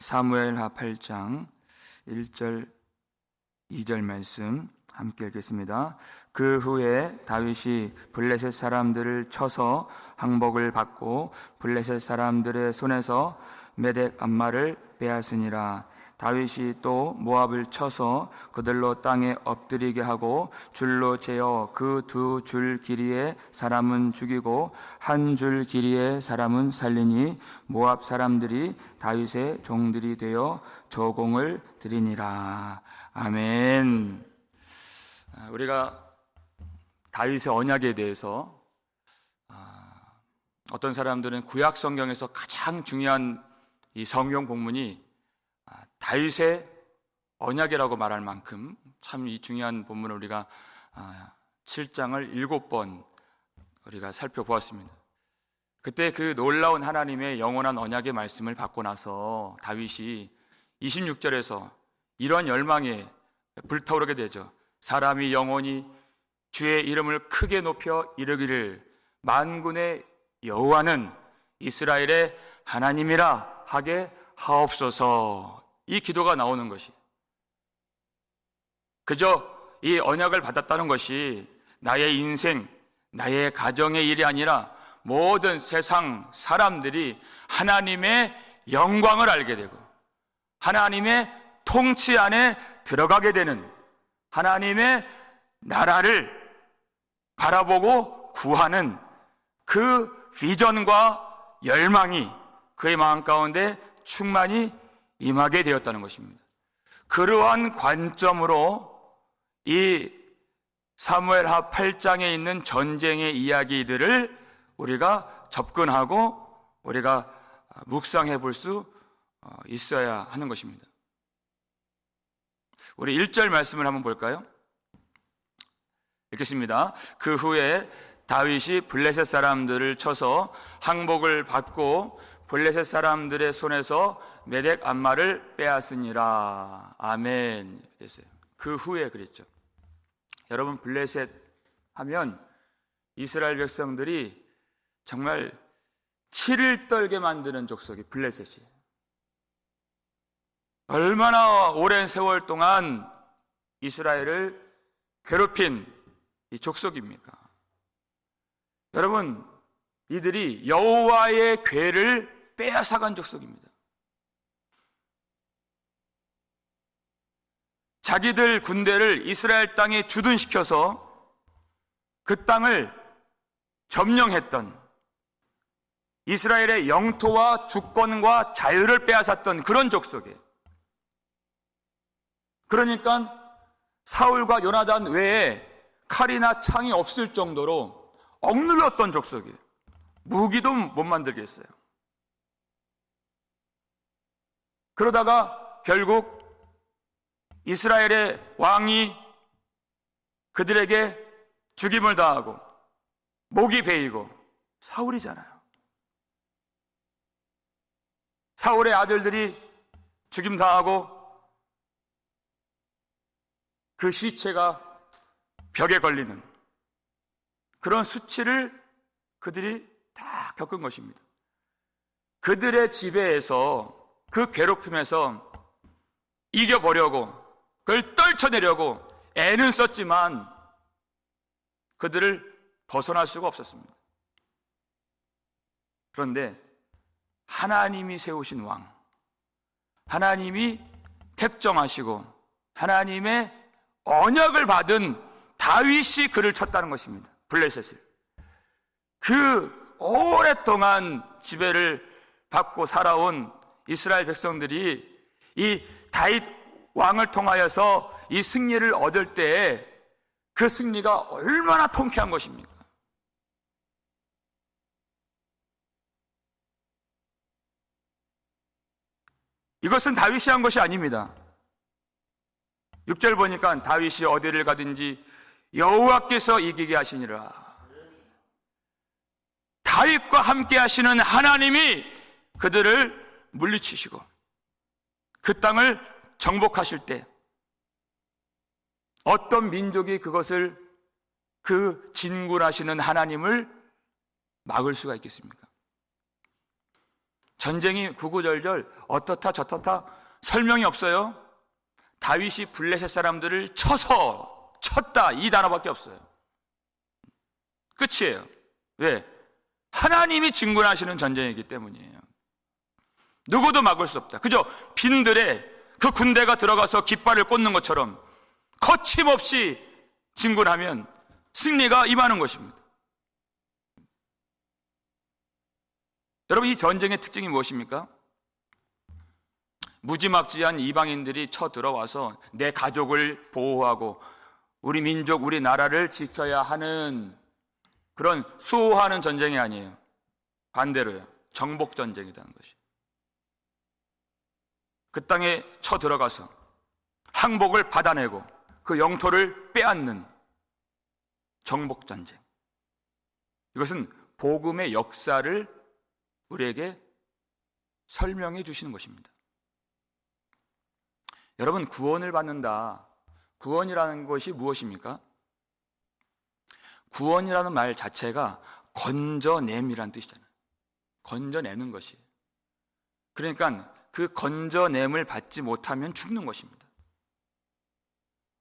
사무엘하 8장 1절 2절 말씀 함께 읽겠습니다. 그 후에 다윗이 블레셋 사람들을 쳐서 항복을 받고 블레셋 사람들의 손에서 메덱 암마를 빼앗으니라. 다윗이 또 모압을 쳐서 그들로 땅에 엎드리게 하고 줄로 재어 그 두 줄 길이의 사람은 죽이고 한 줄 길이의 사람은 살리니 모압 사람들이 다윗의 종들이 되어 저공을 드리니라. 아멘. 우리가 다윗의 언약에 대해서 어떤 사람들은 구약 성경에서 가장 중요한 이 성경 본문이 다윗의 언약이라고 말할 만큼 참 이 중요한 본문을 우리가 7장을 7번 우리가 살펴보았습니다. 그때 그 놀라운 하나님의 영원한 언약의 말씀을 받고 나서 다윗이 26절에서 이런 열망에 불타오르게 되죠. 사람이 영원히 주의 이름을 크게 높여 이르기를 만군의 여호와는 이스라엘의 하나님이라 하게 하옵소서. 이 기도가 나오는 것이 그저 이 언약을 받았다는 것이 나의 인생, 나의 가정의 일이 아니라 모든 세상 사람들이 하나님의 영광을 알게 되고 하나님의 통치 안에 들어가게 되는 하나님의 나라를 바라보고 구하는 그 비전과 열망이 그의 마음 가운데 충만히 임하게 되었다는 것입니다. 그러한 관점으로 이 사무엘하 8장에 있는 전쟁의 이야기들을 우리가 접근하고 우리가 묵상해 볼 수 있어야 하는 것입니다. 우리 1절 말씀을 한번 볼까요? 읽겠습니다. 그 후에 다윗이 블레셋 사람들을 쳐서 항복을 받고 블레셋 사람들의 손에서 메덱 암마를 빼앗으니라. 아멘. 그랬어요. 그 후에 그랬죠. 여러분, 블레셋 하면 이스라엘 백성들이 정말 치를 떨게 만드는 족속이 블레셋이 얼마나 오랜 세월 동안 이스라엘을 괴롭힌 이 족속입니까? 여러분, 이들이 여호와의 궤를 빼앗아간 족속입니다. 자기들 군대를 이스라엘 땅에 주둔시켜서 그 땅을 점령했던 이스라엘의 영토와 주권과 자유를 빼앗았던 그런 족속이에요. 그러니까 사울과 요나단 외에 칼이나 창이 없을 정도로 억눌렀던 족속이에요. 무기도 못 만들게 했어요. 그러다가 결국 이스라엘의 왕이 그들에게 죽임을 당하고 목이 베이고 사울이잖아요. 사울의 아들들이 죽임 당하고 그 시체가 벽에 걸리는 그런 수치를 그들이 다 겪은 것입니다. 그들의 지배에서 그 괴롭힘에서 이겨보려고 그걸 떨쳐내려고 애는 썼지만 그들을 벗어날 수가 없었습니다. 그런데 하나님이 세우신 왕, 하나님이 택정하시고 하나님의 언약을 받은 다윗이 그를 쳤다는 것입니다. 블레셋을. 그 오랫동안 지배를 받고 살아온 이스라엘 백성들이 이 다윗 왕을 통하여서 이 승리를 얻을 때 그 승리가 얼마나 통쾌한 것입니까? 이것은 다윗이 한 것이 아닙니다. 6절 보니까 다윗이 어디를 가든지 여호와께서 이기게 하시니라. 다윗과 함께 하시는 하나님이 그들을 물리치시고 그 땅을 정복하실 때 어떤 민족이 그것을 그 진군하시는 하나님을 막을 수가 있겠습니까? 전쟁이 구구절절 어떻다 저떻다 설명이 없어요. 다윗이 블레셋 사람들을 쳤다 이 단어밖에 없어요. 끝이에요. 왜? 하나님이 진군하시는 전쟁이기 때문이에요. 누구도 막을 수 없다. 그저 빈들에 그 군대가 들어가서 깃발을 꽂는 것처럼 거침없이 진군하면 승리가 임하는 것입니다. 여러분, 이 전쟁의 특징이 무엇입니까? 무지막지한 이방인들이 쳐들어와서 내 가족을 보호하고 우리 민족, 우리 나라를 지켜야 하는 그런 수호하는 전쟁이 아니에요. 반대로요. 정복전쟁이라는 것이. 그 땅에 쳐들어가서 항복을 받아내고 그 영토를 빼앗는 정복전쟁. 이것은 복음의 역사를 우리에게 설명해 주시는 것입니다. 여러분, 구원을 받는다. 구원이라는 것이 무엇입니까? 구원이라는 말 자체가 건져냄이라는 뜻이잖아요. 건져내는 것이에요. 그러니까 그 건져냄을 받지 못하면 죽는 것입니다.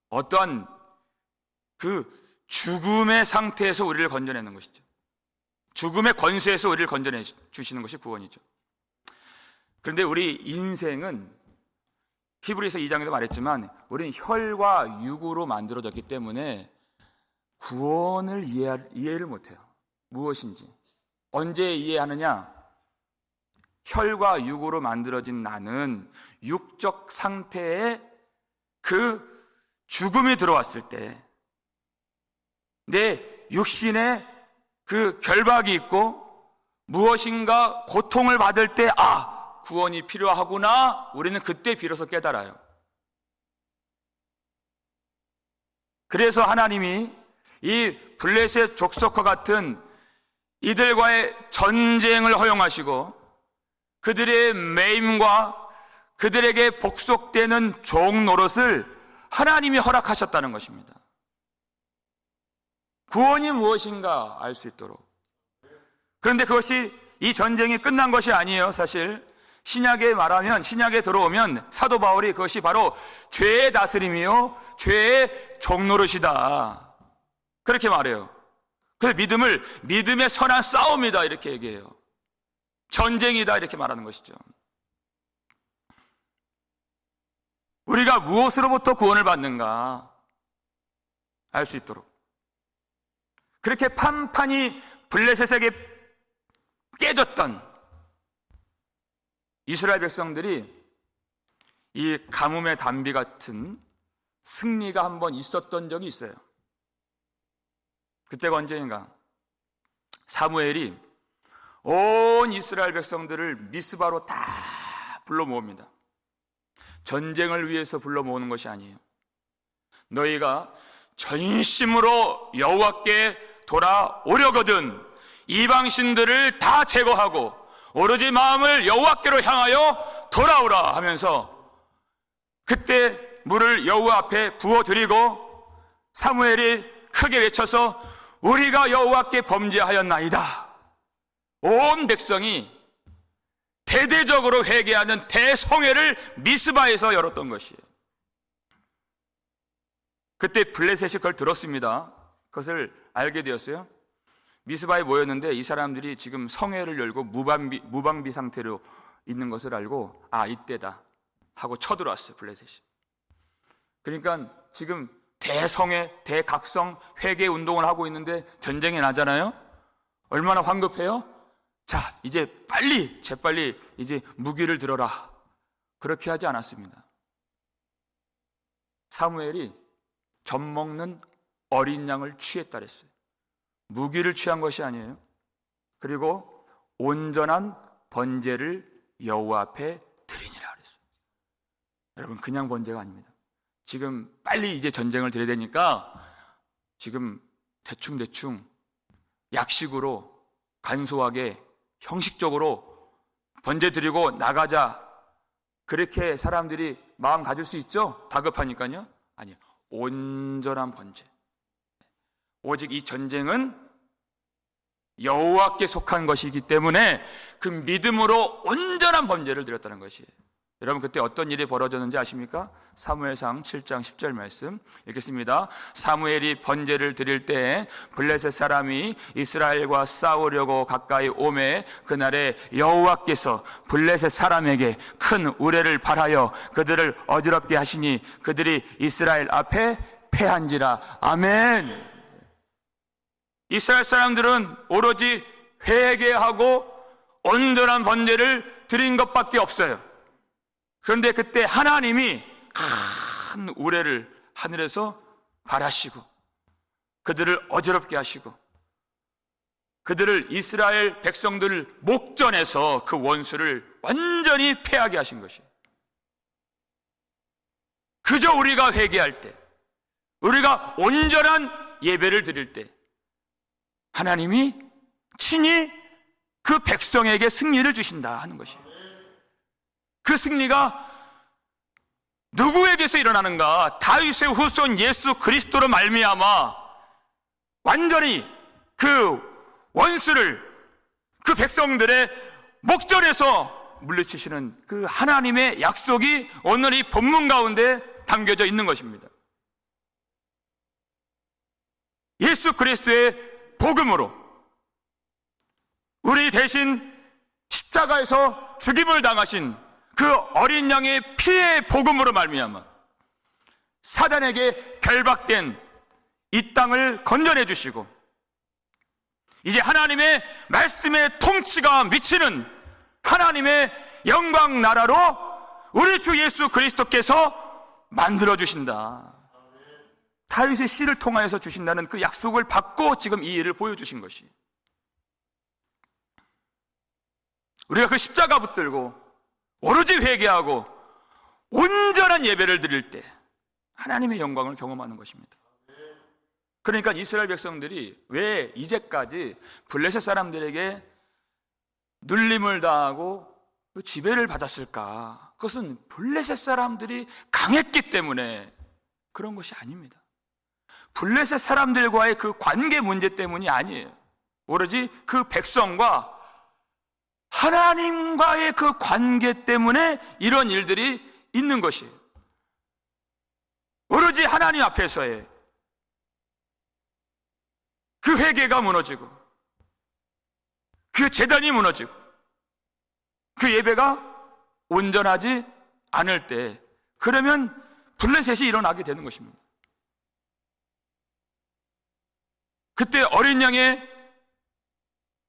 어떠한 그 죽음의 상태에서 우리를 건져내는 것이죠. 죽음의 권세에서 우리를 건져내 주시는 것이 구원이죠. 그런데 우리 인생은 히브리서 2장에도 말했지만 우리는 혈과 육으로 만들어졌기 때문에 구원을 이해를 못해요. 무엇인지. 언제 이해하느냐? 혈과 육으로 만들어진 나는 육적 상태에 그 죽음이 들어왔을 때 내 육신에 그 결박이 있고 무엇인가 고통을 받을 때 구원이 필요하구나. 우리는 그때 비로소 깨달아요. 그래서 하나님이 이 블레셋 족속과 같은 이들과의 전쟁을 허용하시고 그들의 매임과 그들에게 복속되는 종 노릇을 하나님이 허락하셨다는 것입니다. 구원이 무엇인가 알 수 있도록. 그런데 그것이 이 전쟁이 끝난 것이 아니에요. 사실 신약에 말하면, 신약에 들어오면 사도 바울이 그것이 바로 죄의 다스림이요 죄의 종노릇이다 그렇게 말해요. 그래서 믿음의 선한 싸움이다 이렇게 얘기해요. 전쟁이다 이렇게 말하는 것이죠. 우리가 무엇으로부터 구원을 받는가 알 수 있도록 그렇게 판판이 블레셋에게 깨졌던 이스라엘 백성들이 이 가뭄의 단비 같은 승리가 한번 있었던 적이 있어요. 그때가 언제인가? 사무엘이 온 이스라엘 백성들을 미스바로 다 불러 모읍니다. 전쟁을 위해서 불러 모으는 것이 아니에요. 너희가 전심으로 여호와께 돌아오려거든 이방신들을 다 제거하고 오로지 마음을 여호와께로 향하여 돌아오라 하면서 그때 물을 여호와 앞에 부어드리고 사무엘이 크게 외쳐서 우리가 여호와께 범죄하였나이다. 온 백성이 대대적으로 회개하는 대성회를 미스바에서 열었던 것이에요. 그때 블레셋이 그걸 들었습니다. 그것을 알게 되었어요. 미스바에 모였는데 이 사람들이 지금 성회를 열고 무방비 상태로 있는 것을 알고 이때다 하고 쳐들어왔어요. 블레셋이. 그러니까 지금 대성회, 대각성 회개 운동을 하고 있는데 전쟁이 나잖아요. 얼마나 황급해요? 자, 이제 재빨리 이제 무기를 들어라. 그렇게 하지 않았습니다. 사무엘이 젖 먹는 어린 양을 취했다 그랬어요. 무기를 취한 것이 아니에요. 그리고 온전한 번제를 여호와 앞에 드리니라 그랬어요. 여러분, 그냥 번제가 아닙니다. 지금 빨리 이제 전쟁을 드려야 되니까 지금 대충 약식으로 간소하게 형식적으로 번제 드리고 나가자. 그렇게 사람들이 마음 가질 수 있죠? 다급하니까요. 아니요. 온전한 번제. 오직 이 전쟁은 여호와께 속한 것이기 때문에 그 믿음으로 온전한 번제를 드렸다는 것이에요. 여러분, 그때 어떤 일이 벌어졌는지 아십니까? 사무엘상 7장 10절 말씀 읽겠습니다. 사무엘이 번제를 드릴 때 블레셋 사람이 이스라엘과 싸우려고 가까이 오매 그날에 여호와께서 블레셋 사람에게 큰 우레를 발하여 그들을 어지럽게 하시니 그들이 이스라엘 앞에 패한지라. 아멘. 이스라엘 사람들은 오로지 회개하고 온전한 번제를 드린 것밖에 없어요. 그런데 그때 하나님이 큰 우레를 하늘에서 발하시고 그들을 어지럽게 하시고 그들을 이스라엘 백성들을 목전에서 그 원수를 완전히 패하게 하신 것이에요. 그저 우리가 회개할 때, 우리가 온전한 예배를 드릴 때 하나님이 친히 그 백성에게 승리를 주신다 하는 것이에요. 그 승리가 누구에게서 일어나는가? 다윗의 후손 예수 그리스도로 말미암아 완전히 그 원수를 그 백성들의 목전에서 물리치시는 그 하나님의 약속이 오늘 이 본문 가운데 담겨져 있는 것입니다. 예수 그리스도의 복음으로 우리 대신 십자가에서 죽임을 당하신 그 어린 양의 피의 복음으로 말미암아 사단에게 결박된 이 땅을 건져내 주시고 이제 하나님의 말씀의 통치가 미치는 하나님의 영광 나라로 우리 주 예수 그리스도께서 만들어 주신다. 다윗의 씨를 통하여서 주신다는 그 약속을 받고 지금 이 일을 보여주신 것이, 우리가 그 십자가 붙들고 오로지 회개하고 온전한 예배를 드릴 때 하나님의 영광을 경험하는 것입니다. 그러니까 이스라엘 백성들이 왜 이제까지 블레셋 사람들에게 눌림을 당하고 지배를 받았을까? 그것은 블레셋 사람들이 강했기 때문에 그런 것이 아닙니다. 블레셋 사람들과의 그 관계 문제 때문이 아니에요. 오로지 그 백성과 하나님과의 그 관계 때문에 이런 일들이 있는 것이에요. 오로지 하나님 앞에서의 그 회개가 무너지고 그 제단이 무너지고 그 예배가 온전하지 않을 때, 그러면 블레셋이 일어나게 되는 것입니다. 그때 어린 양의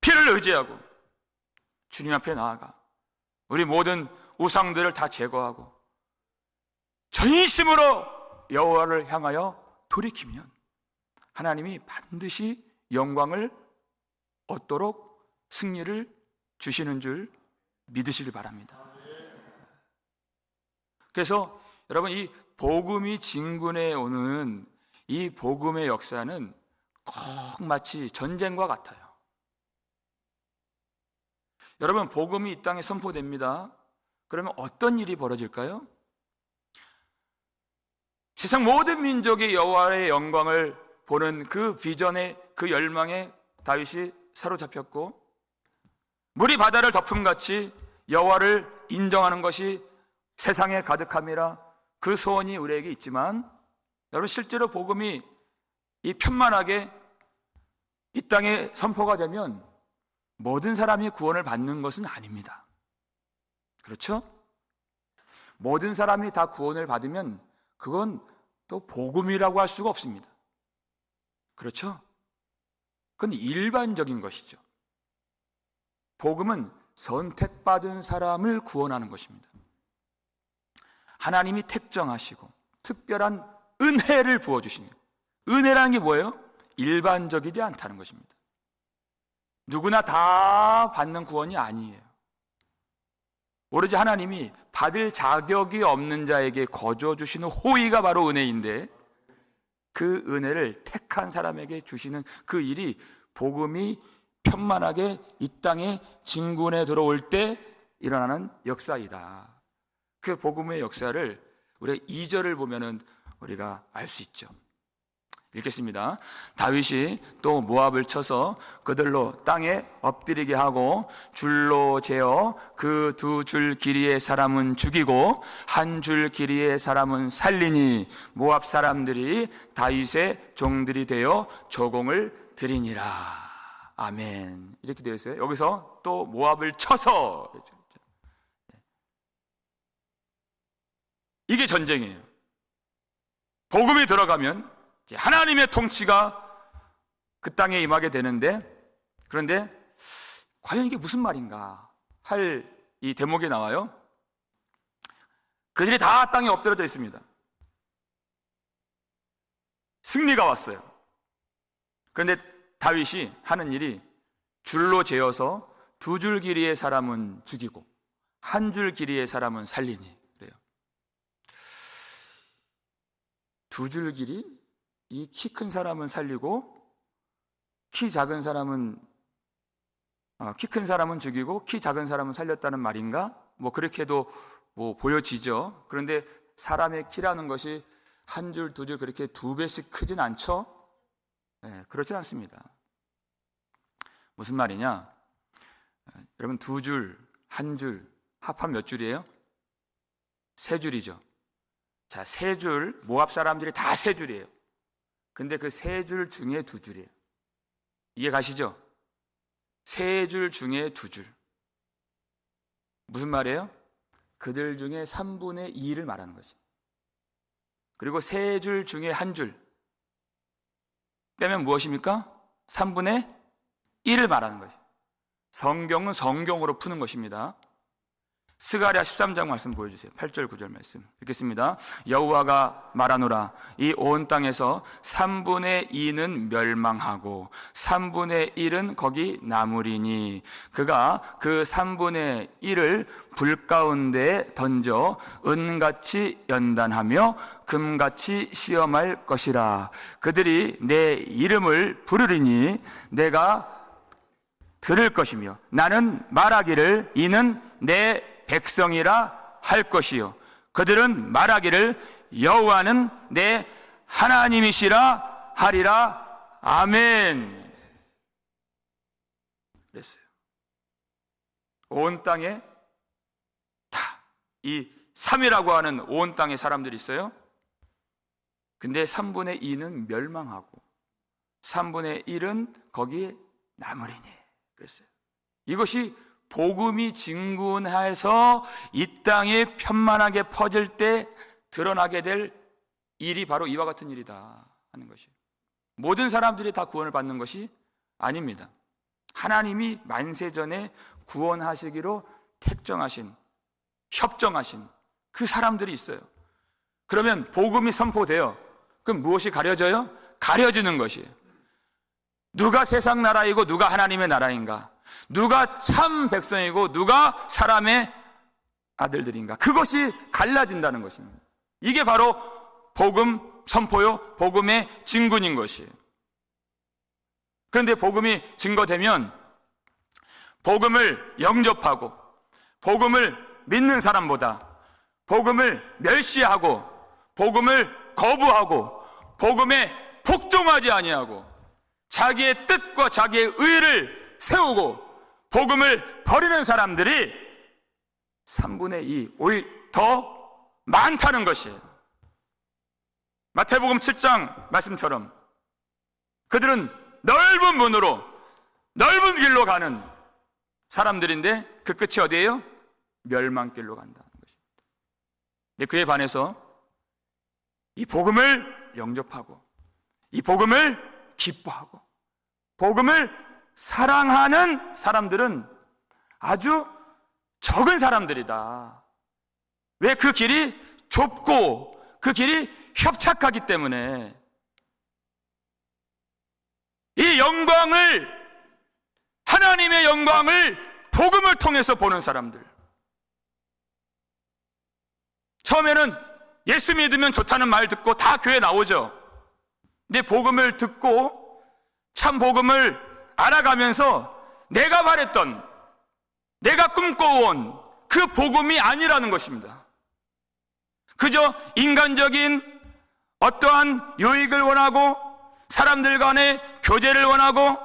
피를 의지하고 주님 앞에 나아가 우리 모든 우상들을 다 제거하고 전심으로 여호와를 향하여 돌이키면 하나님이 반드시 영광을 얻도록 승리를 주시는 줄 믿으시길 바랍니다. 그래서 여러분, 이 복음이 진군해 오는 이 복음의 역사는 꼭 마치 전쟁과 같아요. 여러분, 복음이 이 땅에 선포됩니다. 그러면 어떤 일이 벌어질까요? 세상 모든 민족이 여호와의 영광을 보는 그 비전의 그 열망에 다윗이 사로잡혔고, 물이 바다를 덮음같이 여호와를 인정하는 것이 세상에 가득함이라 그 소원이 우리에게 있지만, 여러분, 실제로 복음이 이 편만하게 이 땅에 선포가 되면 모든 사람이 구원을 받는 것은 아닙니다. 그렇죠? 모든 사람이 다 구원을 받으면 그건 또 복음이라고 할 수가 없습니다. 그렇죠? 그건 일반적인 것이죠. 복음은 선택받은 사람을 구원하는 것입니다. 하나님이 택정하시고 특별한 은혜를 부어주십니다. 은혜라는 게 뭐예요? 일반적이지 않다는 것입니다. 누구나 다 받는 구원이 아니에요. 오로지 하나님이 받을 자격이 없는 자에게 거저 주시는 호의가 바로 은혜인데, 그 은혜를 택한 사람에게 주시는 그 일이 복음이 편만하게 이 땅에 진군에 들어올 때 일어나는 역사이다. 그 복음의 역사를 우리가 2절을 보면은 우리가 알 수 있죠. 읽겠습니다. 다윗이 또 모압을 쳐서 그들로 땅에 엎드리게 하고 줄로 재어 그 2줄 길이의 사람은 죽이고 1줄 길이의 사람은 살리니 모압 사람들이 다윗의 종들이 되어 조공을 드리니라. 아멘. 이렇게 되어 있어요. 여기서 또 모압을 쳐서, 이게 전쟁이에요. 복음이 들어가면 하나님의 통치가 그 땅에 임하게 되는데, 그런데 과연 이게 무슨 말인가 할 이 대목이 나와요. 그들이 다 땅에 엎드려져 있습니다. 승리가 왔어요. 그런데 다윗이 하는 일이 줄로 재어서 2줄 길이의 사람은 죽이고 1줄 길이의 사람은 살리니, 그래요. 2줄 길이? 이 키 큰 사람은 살리고 키 작은 사람은 키 큰 사람은 죽이고 키 작은 사람은 살렸다는 말인가? 뭐 그렇게도 뭐 보여지죠. 그런데 사람의 키라는 것이 1줄, 2줄 그렇게 2배씩 크진 않죠? 네, 그렇진 않습니다. 무슨 말이냐? 여러분 2줄, 1줄 합하면 몇 줄이에요? 3줄이죠. 자, 3줄, 모압 사람들이 다 3줄이에요. 근데 그 3줄 중에 2줄이에요. 이해 가시죠? 3줄 중에 2줄. 무슨 말이에요? 그들 중에 3분의 2를 말하는 거죠. 그리고 3줄 중에 1줄 빼면 무엇입니까? 3분의 1을 말하는 거죠. 성경은 성경으로 푸는 것입니다. 스가랴 13장 말씀 보여주세요. 8절 9절 말씀 읽겠습니다. 여호와가 말하노라, 이 온 땅에서 3분의 2는 멸망하고 3분의 1은 거기 남으리니 그가 그 3분의 1을 불 가운데 던져 은같이 연단하며 금같이 시험할 것이라. 그들이 내 이름을 부르리니 내가 들을 것이며 나는 말하기를 이는 내 백성이라 할 것이요 그들은 말하기를 여호와는 내 하나님이시라 하리라. 아멘. 그랬어요. 온 땅에 다 이 3이라고 하는 온 땅에 사람들이 있어요. 근데 3분의 2는 멸망하고 3분의 1은 거기에 남으리니 그랬어요. 이것이 복음이 진군해서 이 땅에 편만하게 퍼질 때 드러나게 될 일이 바로 이와 같은 일이다 하는 것이에요. 모든 사람들이 다 구원을 받는 것이 아닙니다. 하나님이 만세전에 구원하시기로 택정하신, 협정하신 그 사람들이 있어요. 그러면 복음이 선포돼요. 그럼 무엇이 가려져요? 가려지는 것이에요. 누가 세상 나라이고 누가 하나님의 나라인가? 누가 참 백성이고 누가 사람의 아들들인가? 그것이 갈라진다는 것입니다. 이게 바로 복음 선포요, 복음의 진군인 것이에요. 그런데 복음이 증거되면 복음을 영접하고 복음을 믿는 사람보다 복음을 멸시하고 복음을 거부하고 복음에 복종하지 아니하고 자기의 뜻과 자기의 의를 세우고 복음을 버리는 사람들이 3분의 2, 오히려 더 많다는 것이에요. 마태복음 7장 말씀처럼 그들은 넓은 문으로 넓은 길로 가는 사람들인데 그 끝이 어디예요? 멸망길로 간다는 것입니다. 근데 그에 반해서 이 복음을 영접하고 이 복음을 기뻐하고 복음을 사랑하는 사람들은 아주 적은 사람들이다. 왜? 그 길이 좁고 그 길이 협착하기 때문에. 이 영광을, 하나님의 영광을 복음을 통해서 보는 사람들. 처음에는 예수 믿으면 좋다는 말 듣고 다 교회 나오죠. 근데 복음을 듣고 참 복음을 알아가면서 내가 바랬던, 내가 꿈꿔온 그 복음이 아니라는 것입니다. 그저 인간적인 어떠한 유익을 원하고 사람들 간의 교제를 원하고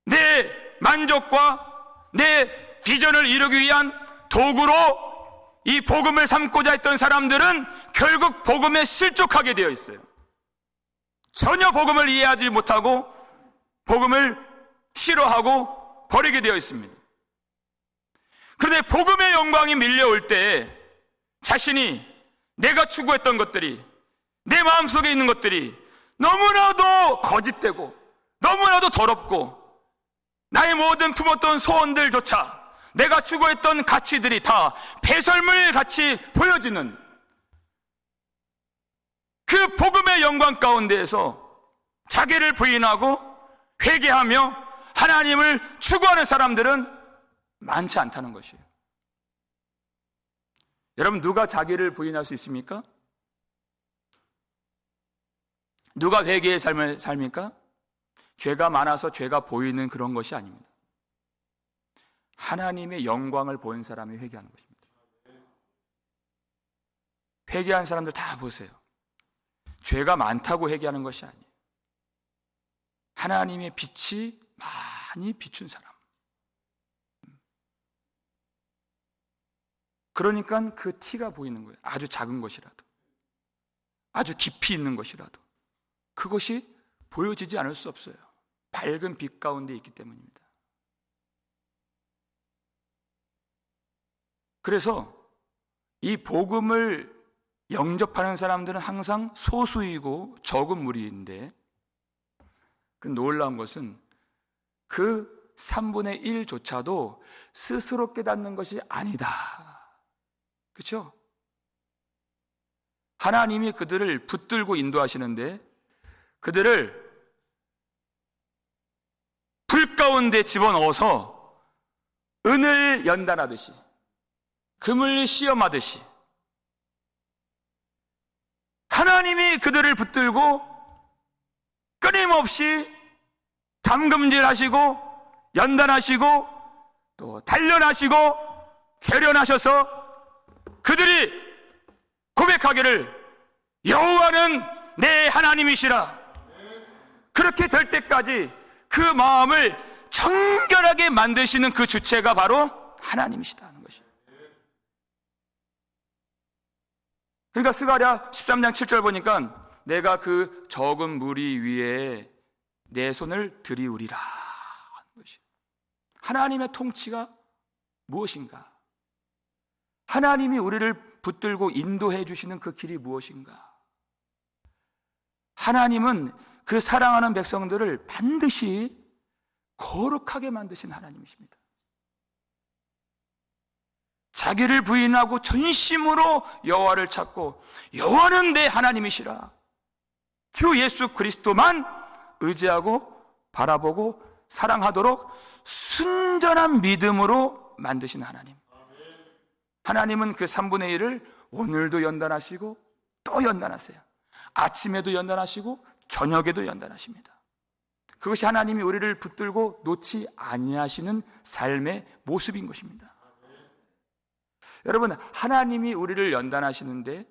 내 만족과 내 비전을 이루기 위한 도구로 이 복음을 삼고자 했던 사람들은 결국 복음에 실족하게 되어 있어요. 전혀 복음을 이해하지 못하고 복음을 싫어하고 버리게 되어 있습니다. 그런데 복음의 영광이 밀려올 때 자신이 내가 추구했던 것들이, 내 마음속에 있는 것들이 너무나도 거짓되고 너무나도 더럽고 나의 모든 품었던 소원들조차, 내가 추구했던 가치들이 다 배설물 같이 보여지는 그 복음의 영광 가운데에서 자기를 부인하고 회개하며 하나님을 추구하는 사람들은 많지 않다는 것이에요. 여러분, 누가 자기를 부인할 수 있습니까? 누가 회개의 삶을 삽니까? 죄가 많아서 죄가 보이는 그런 것이 아닙니다. 하나님의 영광을 본 사람이 회개하는 것입니다. 회개한 사람들 다 보세요. 죄가 많다고 회개하는 것이 아니에요. 하나님의 빛이 많이 비춘 사람. 그러니까 그 티가 보이는 거예요. 아주 작은 것이라도, 아주 깊이 있는 것이라도 그것이 보여지지 않을 수 없어요. 밝은 빛 가운데 있기 때문입니다. 그래서 이 복음을 영접하는 사람들은 항상 소수이고 적은 무리인데, 그 놀라운 것은 그 3분의 1조차도 스스로 깨닫는 것이 아니다. 그렇죠? 하나님이 그들을 붙들고 인도하시는데 그들을 불 가운데 집어넣어서 은을 연단하듯이, 금을 시험하듯이 하나님이 그들을 붙들고 끊임없이 담금질하시고 연단하시고 또 단련하시고 재련하셔서 그들이 고백하기를 여호와는 내 하나님이시라. 그렇게 될 때까지 그 마음을 정결하게 만드시는 그 주체가 바로 하나님이시다 하는 것이에요. 그러니까 스가랴 13장 7절 보니까 내가 그 적은 무리 위에 내 손을 들이우리라 하는 것이에요. 하나님의 통치가 무엇인가? 하나님이 우리를 붙들고 인도해 주시는 그 길이 무엇인가? 하나님은 그 사랑하는 백성들을 반드시 거룩하게 만드신 하나님이십니다. 자기를 부인하고 전심으로 여호와를 찾고 여호와는 내 하나님이시라, 주 예수 그리스도만 의지하고 바라보고 사랑하도록 순전한 믿음으로 만드신 하나님. 하나님은 그 3분의 1을 오늘도 연단하시고 또 연단하세요. 아침에도 연단하시고 저녁에도 연단하십니다. 그것이 하나님이 우리를 붙들고 놓지 아니하시는 삶의 모습인 것입니다. 여러분, 하나님이 우리를 연단하시는데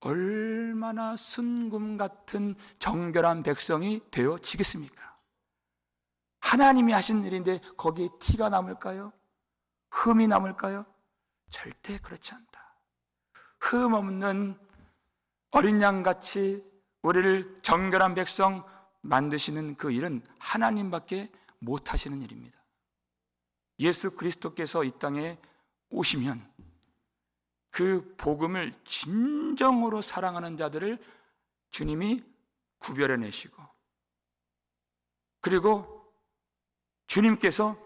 얼마나 순금 같은 정결한 백성이 되어지겠습니까? 하나님이 하신 일인데 거기에 티가 남을까요? 흠이 남을까요? 절대 그렇지 않다. 흠 없는 어린 양같이 우리를 정결한 백성 만드시는 그 일은 하나님밖에 못하시는 일입니다. 예수 그리스도께서 이 땅에 오시면 그 복음을 진정으로 사랑하는 자들을 주님이 구별해내시고, 그리고 주님께서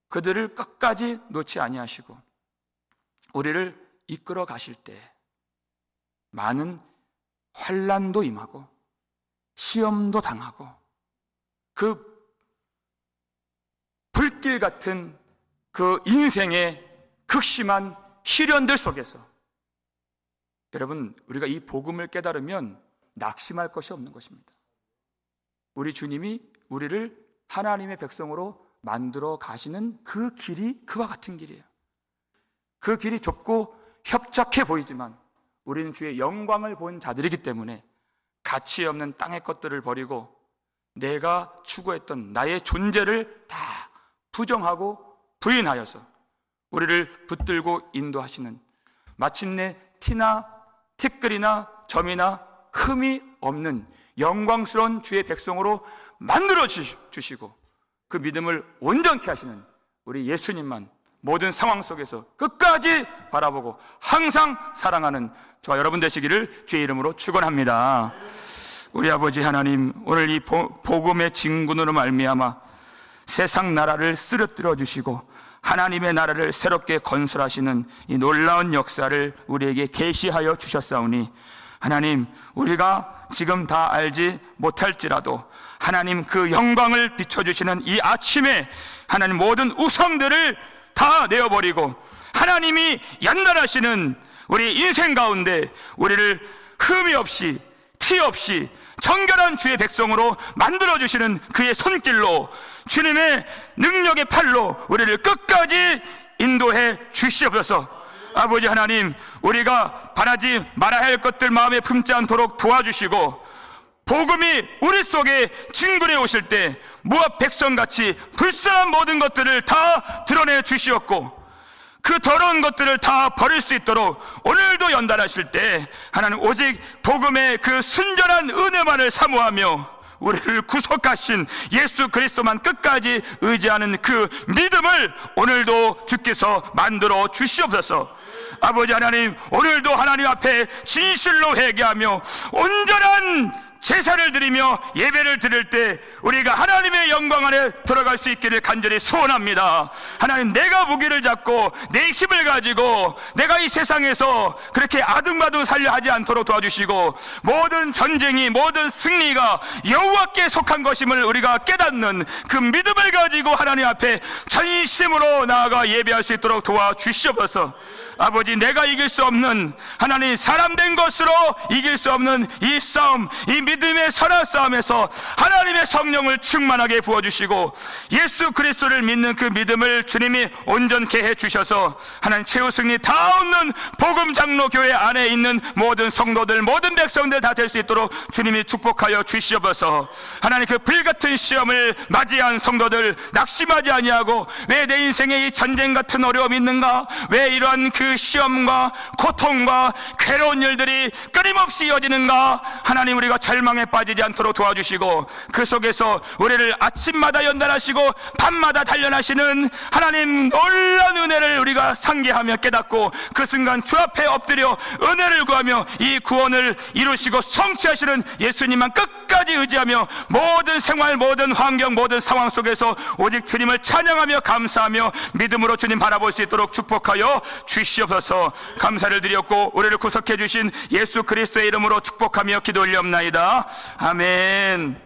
그들을 끝까지 놓지 아니하시고 우리를 이끌어 가실 때 많은 환난도 임하고 시험도 당하고 그 불길 같은 그 인생의 극심한 시련들 속에서 여러분, 우리가 이 복음을 깨달으면 낙심할 것이 없는 것입니다. 우리 주님이 우리를 하나님의 백성으로 만들어 가시는 그 길이 그와 같은 길이에요. 그 길이 좁고 협착해 보이지만 우리는 주의 영광을 본 자들이기 때문에 가치 없는 땅의 것들을 버리고 내가 추구했던 나의 존재를 다 부정하고 부인하여서 우리를 붙들고 인도하시는, 마침내 티나 티끌이나 점이나 흠이 없는 영광스러운 주의 백성으로 만들어 주시고 그 믿음을 온전케 하시는 우리 예수님만 모든 상황 속에서 끝까지 바라보고 항상 사랑하는 저와 여러분 되시기를 주의 이름으로 축원합니다. 우리 아버지 하나님, 오늘 이 복음의 진군으로 말미암아 세상 나라를 쓰러뜨려 주시고 하나님의 나라를 새롭게 건설하시는 이 놀라운 역사를 우리에게 계시하여 주셨사오니, 하나님, 우리가 지금 다 알지 못할지라도 하나님 그 영광을 비춰주시는 이 아침에 하나님 모든 우상들을 다 내어버리고 하나님이 연단하시는 우리 인생 가운데 우리를 흠이 없이 티 없이 정결한 주의 백성으로 만들어주시는 그의 손길로, 주님의 능력의 팔로 우리를 끝까지 인도해 주시옵소서. 아버지 하나님, 우리가 바라지 말아야 할 것들 마음에 품지 않도록 도와주시고, 복음이 우리 속에 진군해 오실 때 모압 백성같이 불쌍한 모든 것들을 다 드러내 주시옵고, 그 더러운 것들을 다 버릴 수 있도록 오늘도 연단하실 때 하나님 오직 복음의 그 순전한 은혜만을 사모하며 우리를 구속하신 예수 그리스도만 끝까지 의지하는 그 믿음을 오늘도 주께서 만들어 주시옵소서. 아버지 하나님, 오늘도 하나님 앞에 진실로 회개하며 온전한 제사를 드리며 예배를 드릴 때 우리가 하나님의 영광 안에 들어갈 수 있기를 간절히 소원합니다. 하나님, 내가 무기를 잡고 내 힘을 가지고 내가 이 세상에서 그렇게 아둥바둥 살려 하지 않도록 도와주시고, 모든 전쟁이, 모든 승리가 여호와께 속한 것임을 우리가 깨닫는 그 믿음을 가지고 하나님 앞에 전심으로 나아가 예배할 수 있도록 도와주시옵소서. 아버지, 내가 이길 수 없는, 하나님 사람된 것으로 이길 수 없는 이 싸움, 이 믿음의 선한 싸움에서 하나님의 성령을 충만하게 부어주시고 예수 그리스도를 믿는 그 믿음을 주님이 온전케 해주셔서 하나님 최후 승리 다 얻는 복음 장로교회 안에 있는 모든 성도들, 모든 백성들 다 될 수 있도록 주님이 축복하여 주시옵소서. 하나님, 그 불같은 시험을 맞이한 성도들 낙심하지 아니하고, 왜 내 인생에 이 전쟁 같은 어려움이 있는가, 왜 이러한 그 시험과 고통과 괴로운 일들이 끊임없이 이어지는가, 하나님 우리가 절망에 빠지지 않도록 도와주시고 그 속에서 우리를 아침마다 연단하시고 밤마다 단련하시는 하나님 놀라운 은혜를 우리가 상기하며 깨닫고 그 순간 주 앞에 엎드려 은혜를 구하며 이 구원을 이루시고 성취하시는 예수님만 끝까지 의지하며 모든 생활, 모든 환경, 모든 상황 속에서 오직 주님을 찬양하며 감사하며 믿음으로 주님 바라볼 수 있도록 축복하여 주시옵소서. 감사를 드렸고 우리를 구속해 주신 예수 그리스도의 이름으로 축복하며 기도 올리옵나이다. 아멘.